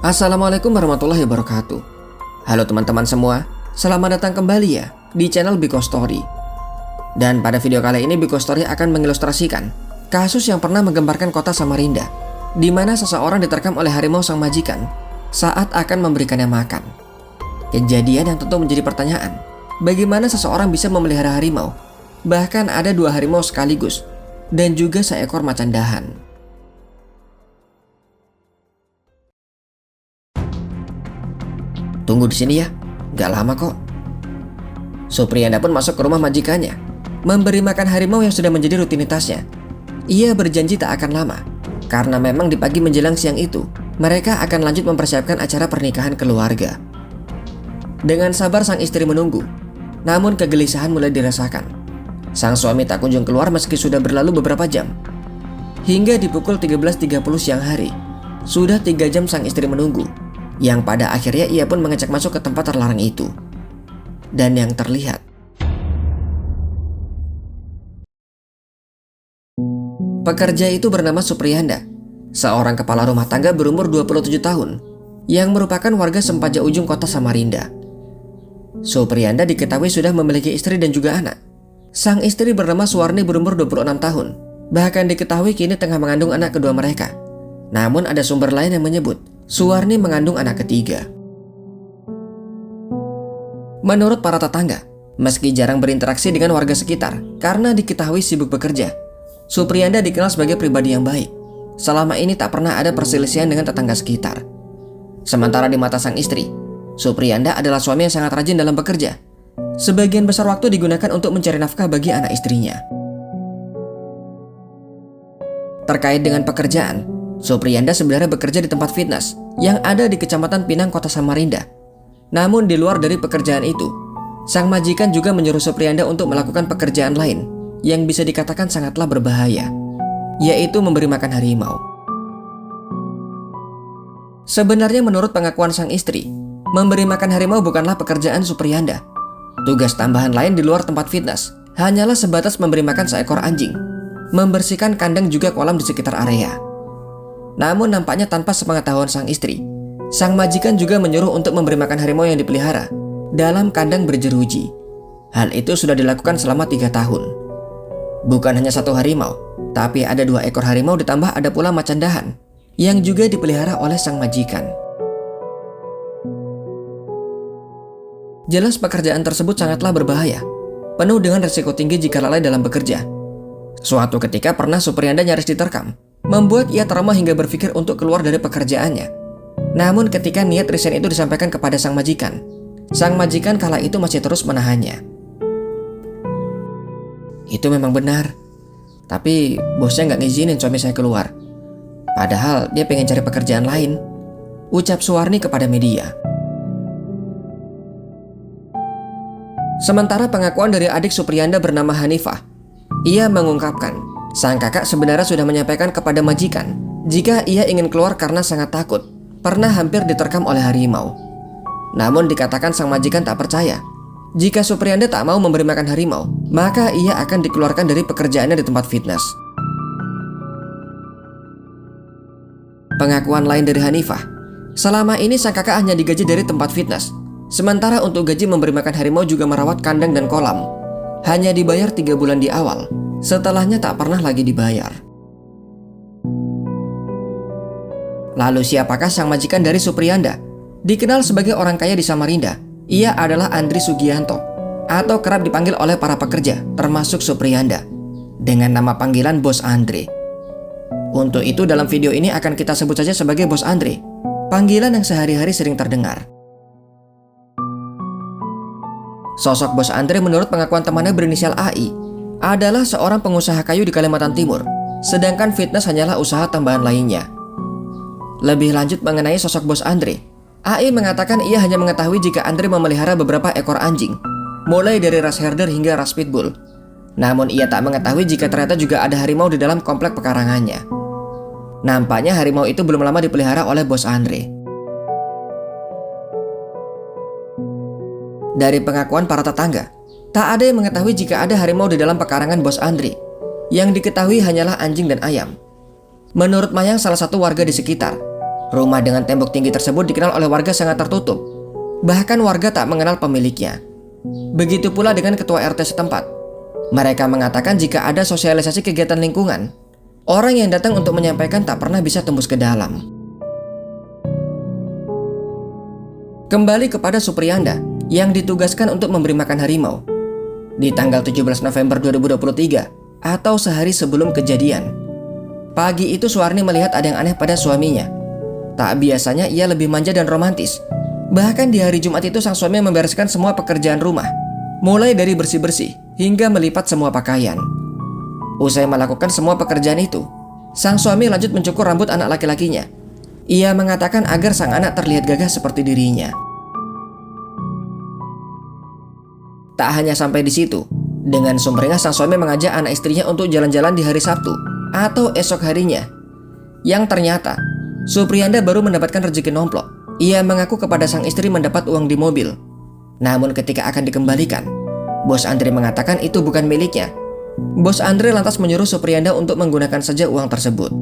Assalamualaikum warahmatullahi wabarakatuh. Halo teman-teman semua, selamat datang kembali ya di channel Biko Story. Dan pada video kali ini Biko Story akan mengilustrasikan kasus yang pernah menggemparkan kota Samarinda, di mana seseorang diterkam oleh harimau sang majikan saat akan memberikannya makan. Kejadian yang tentu menjadi pertanyaan, bagaimana seseorang bisa memelihara harimau? Bahkan ada 2 harimau sekaligus, dan juga seekor macan dahan. Tunggu di sini ya, gak lama kok. Supriyanda pun masuk ke rumah majikannya, memberi makan harimau yang sudah menjadi rutinitasnya. Ia berjanji tak akan lama, karena memang di pagi menjelang siang itu, mereka akan lanjut mempersiapkan acara pernikahan keluarga. Dengan sabar sang istri menunggu, namun kegelisahan mulai dirasakan. Sang suami tak kunjung keluar meski sudah berlalu beberapa jam. Hingga di pukul 13.30 siang hari, sudah 3 jam sang istri menunggu, yang pada akhirnya ia pun mengecek masuk ke tempat terlarang itu. Dan yang terlihat, pekerja itu bernama Supriyanda, seorang kepala rumah tangga berumur 27 tahun, yang merupakan warga Sempaja Ujung kota Samarinda. Supriyanda diketahui sudah memiliki istri dan juga anak. Sang istri bernama Suwarni berumur 26 tahun, bahkan diketahui kini tengah mengandung anak kedua mereka. Namun ada sumber lain yang menyebut Suwarni mengandung anak ketiga. Menurut para tetangga, meski jarang berinteraksi dengan warga sekitar karena diketahui sibuk bekerja, Supriyanda dikenal sebagai pribadi yang baik. Selama ini tak pernah ada perselisihan dengan tetangga sekitar. Sementara di mata sang istri, Supriyanda adalah suami yang sangat rajin dalam bekerja. Sebagian besar waktu digunakan untuk mencari nafkah bagi anak istrinya. Terkait dengan pekerjaan, Supriyanda sebenarnya bekerja di tempat fitness yang ada di Kecamatan Pinang, Kota Samarinda. Namun di luar dari pekerjaan itu, sang majikan juga menyuruh Supriyanda untuk melakukan pekerjaan lain yang bisa dikatakan sangatlah berbahaya, yaitu memberi makan harimau. Sebenarnya menurut pengakuan sang istri, memberi makan harimau bukanlah pekerjaan Supriyanda. Tugas tambahan lain di luar tempat fitness hanyalah sebatas memberi makan seekor anjing, membersihkan kandang juga kolam di sekitar area. Namun nampaknya tanpa sepengetahuan sang istri, sang majikan juga menyuruh untuk memberi makan harimau yang dipelihara dalam kandang berjeruji. Hal itu sudah dilakukan selama 3 tahun. Bukan hanya 1 harimau, tapi ada 2 ekor harimau ditambah ada pula macan dahan yang juga dipelihara oleh sang majikan. Jelas pekerjaan tersebut sangatlah berbahaya, penuh dengan resiko tinggi jika lalai dalam bekerja. Suatu ketika pernah Supriyanda nyaris diterkam, membuat ia trauma hingga berpikir untuk keluar dari pekerjaannya. Namun ketika niat resign itu disampaikan kepada sang majikan kala itu masih terus menahannya. Itu memang benar, tapi bosnya nggak ngizinin suami saya keluar. Padahal dia pengen cari pekerjaan lain, ucap Suwarni kepada media. Sementara pengakuan dari adik Supriyanda bernama Hanifah, ia mengungkapkan sang kakak sebenarnya sudah menyampaikan kepada majikan jika ia ingin keluar karena sangat takut pernah hampir diterkam oleh harimau. Namun dikatakan sang majikan tak percaya. Jika Supriyanda tak mau memberi makan harimau, maka ia akan dikeluarkan dari pekerjaannya di tempat fitness. Pengakuan lain dari Hanifah, selama ini sang kakak hanya digaji dari tempat fitness. Sementara untuk gaji memberi makan harimau juga merawat kandang dan kolam, hanya dibayar 3 bulan di awal. Setelahnya tak pernah lagi dibayar. Lalu siapakah sang majikan dari Supriyanda? Dikenal sebagai orang kaya di Samarinda, ia adalah Andri Sugianto, atau kerap dipanggil oleh para pekerja, termasuk Supriyanda, dengan nama panggilan Bos Andre. Untuk itu dalam video ini akan kita sebut saja sebagai Bos Andre, panggilan yang sehari-hari sering terdengar. Sosok Bos Andre menurut pengakuan temannya berinisial AI adalah seorang pengusaha kayu di Kalimantan Timur, sedangkan fitness hanyalah usaha tambahan lainnya. Lebih lanjut mengenai sosok Bos Andre, AI mengatakan ia hanya mengetahui jika Andre memelihara beberapa ekor anjing, mulai dari ras herder hingga ras pitbull. Namun ia tak mengetahui jika ternyata juga ada harimau di dalam komplek pekarangannya. Nampaknya harimau itu belum lama dipelihara oleh Bos Andre. Dari pengakuan para tetangga, tak ada yang mengetahui jika ada harimau di dalam pekarangan Bos Andre. Yang diketahui hanyalah anjing dan ayam. Menurut Mayang, salah satu warga di sekitar, Rumah dengan tembok tinggi tersebut dikenal oleh warga sangat tertutup. Bahkan warga tak mengenal pemiliknya. Begitu pula dengan ketua RT setempat. Mereka mengatakan jika ada sosialisasi kegiatan lingkungan, orang yang datang untuk menyampaikan tak pernah bisa tembus ke dalam. Kembali kepada Supriyanda yang ditugaskan untuk memberi makan harimau. Di tanggal 17 November 2023 atau sehari sebelum kejadian, pagi itu Suwarni melihat ada yang aneh pada suaminya. Tak biasanya ia lebih manja dan romantis. Bahkan di hari Jumat itu sang suami membereskan semua pekerjaan rumah, mulai dari bersih-bersih hingga melipat semua pakaian. Usai melakukan semua pekerjaan itu, sang suami lanjut mencukur rambut anak laki-lakinya. Ia mengatakan agar sang anak terlihat gagah seperti dirinya. Tak hanya sampai di situ, dengan sumringah sang suami mengajak anak istrinya untuk jalan-jalan di hari Sabtu atau esok harinya. Yang ternyata Supriyanda baru mendapatkan rezeki nomplok. Ia mengaku kepada sang istri mendapat uang di mobil. Namun ketika akan dikembalikan, Bos Andre mengatakan itu bukan miliknya. Bos Andre lantas menyuruh Supriyanda untuk menggunakan saja uang tersebut.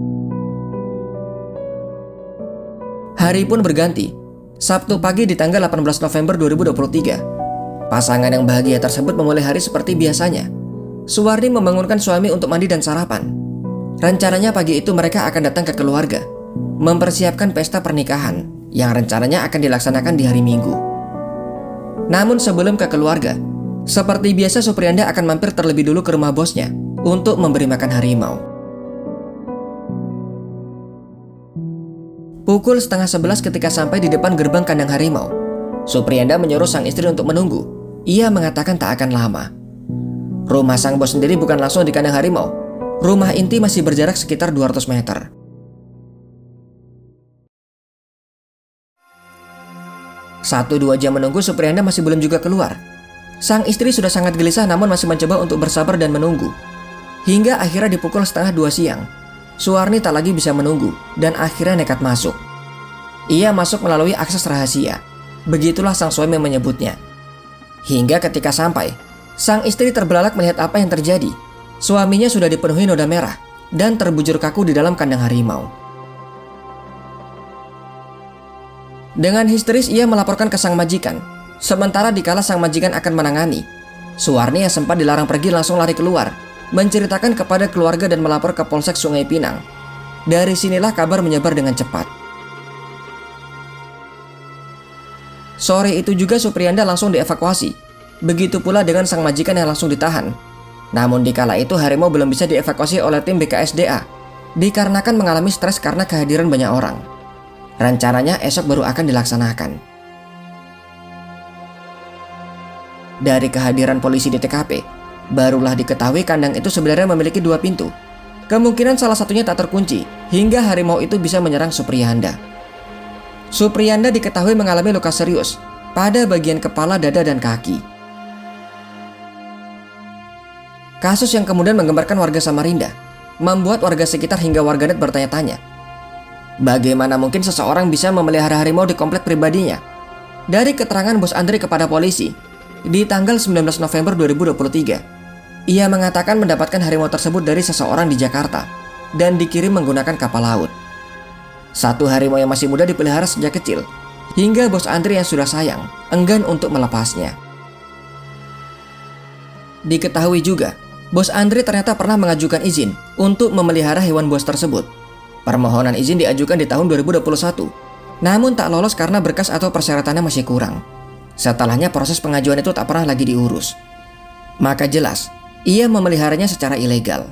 Hari pun berganti. Sabtu pagi di tanggal 18 November 2023. Pasangan yang bahagia tersebut memulai hari seperti biasanya. Suwarni membangunkan suami untuk mandi dan sarapan. Rencananya pagi itu mereka akan datang ke keluarga, mempersiapkan pesta pernikahan yang rencananya akan dilaksanakan di hari Minggu. Namun sebelum ke keluarga, seperti biasa Supriyanda akan mampir terlebih dulu ke rumah bosnya untuk memberi makan harimau. Pukul 10:30 ketika sampai di depan gerbang kandang harimau, Supriyanda menyuruh sang istri untuk menunggu. Ia mengatakan tak akan lama. Rumah sang bos sendiri bukan langsung di kandang harimau. Rumah inti masih berjarak sekitar 200 meter. Satu dua jam menunggu, Supriyanda masih belum juga keluar. Sang istri sudah sangat gelisah namun masih mencoba untuk bersabar dan menunggu. Hingga akhirnya di pukul 1:30 siang, Suwarni tak lagi bisa menunggu dan akhirnya nekat masuk. Ia masuk melalui akses rahasia. Begitulah sang suami menyebutnya. Hingga ketika sampai, sang istri terbelalak melihat apa yang terjadi. Suaminya sudah dipenuhi noda merah dan terbujur kaku di dalam kandang harimau. Dengan histeris ia melaporkan ke sang majikan. Sementara dikala sang majikan akan menangani, Suwarni yang sempat dilarang pergi langsung lari keluar, menceritakan kepada keluarga dan melapor ke Polsek Sungai Pinang. Dari sinilah kabar menyebar dengan cepat. Sore itu juga Supriyanda langsung dievakuasi. Begitu pula dengan sang majikan yang langsung ditahan. Namun dikala itu harimau belum bisa dievakuasi oleh tim BKSDA dikarenakan mengalami stres karena kehadiran banyak orang. Rencananya esok baru akan dilaksanakan. Dari kehadiran polisi di TKP, barulah diketahui kandang itu sebenarnya memiliki 2 pintu. Kemungkinan salah satunya tak terkunci hingga harimau itu bisa menyerang Supriyanda. Supriyanda diketahui mengalami luka serius pada bagian kepala, dada, dan kaki. Kasus yang kemudian menggemparkan warga Samarinda, membuat warga sekitar hingga warganet bertanya-tanya, bagaimana mungkin seseorang bisa memelihara harimau di komplek pribadinya? Dari keterangan Bos Andre kepada polisi, di tanggal 19 November 2023, ia mengatakan mendapatkan harimau tersebut dari seseorang di Jakarta dan dikirim menggunakan kapal laut. Satu harimau yang masih muda dipelihara sejak kecil, hingga Bos Andre yang sudah sayang enggan untuk melepasnya. Diketahui juga, Bos Andre ternyata pernah mengajukan izin untuk memelihara hewan buas tersebut. Permohonan izin diajukan di tahun 2021, namun tak lolos karena berkas atau persyaratannya masih kurang. Setelahnya proses pengajuan itu tak pernah lagi diurus. Maka jelas, ia memeliharanya secara ilegal.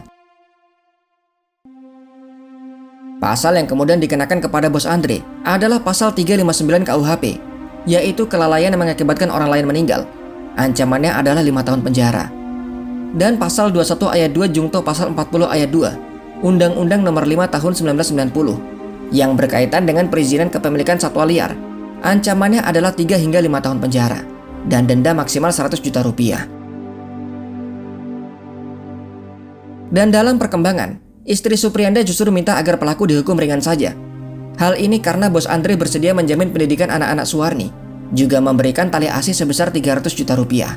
Pasal yang kemudian dikenakan kepada Bos Andre adalah pasal 359 KUHP, yaitu kelalaian yang mengakibatkan orang lain meninggal. Ancamannya adalah 5 tahun penjara. Dan pasal 21 ayat 2 jungto pasal 40 ayat 2 Undang-Undang Nomor 5 Tahun 1990 yang berkaitan dengan perizinan kepemilikan satwa liar. Ancamannya adalah 3 hingga 5 tahun penjara dan denda maksimal 100 juta rupiah. Dan dalam perkembangan, istri Supriyanda justru minta agar pelaku dihukum ringan saja. Hal ini karena Bos Andre bersedia menjamin pendidikan anak-anak Suwarni, juga memberikan tali asi sebesar 300 juta rupiah.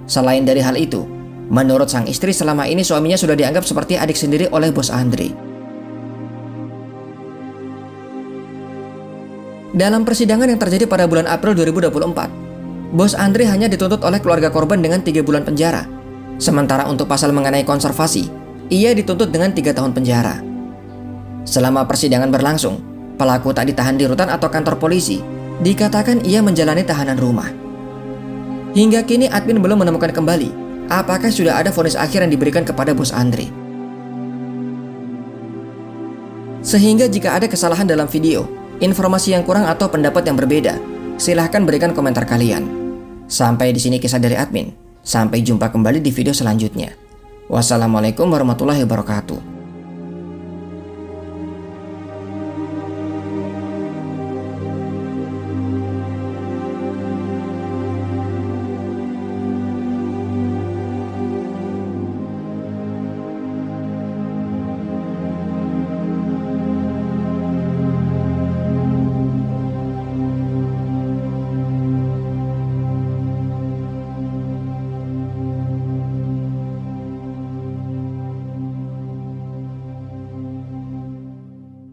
Selain dari hal itu, menurut sang istri selama ini suaminya sudah dianggap seperti adik sendiri oleh Bos Andre. Dalam persidangan yang terjadi pada bulan April 2024, Bos Andre hanya dituntut oleh keluarga korban dengan 3 bulan penjara. Sementara untuk pasal mengenai konservasi, ia dituntut dengan 3 tahun penjara. Selama persidangan berlangsung, pelaku tak ditahan di rutan atau kantor polisi, dikatakan ia menjalani tahanan rumah. Hingga kini admin belum menemukan kembali apakah sudah ada vonis akhir yang diberikan kepada Bos Andre. Sehingga jika ada kesalahan dalam video, informasi yang kurang atau pendapat yang berbeda, silahkan berikan komentar kalian. Sampai di sini kisah dari admin. Sampai jumpa kembali di video selanjutnya. Wassalamualaikum warahmatullahi wabarakatuh.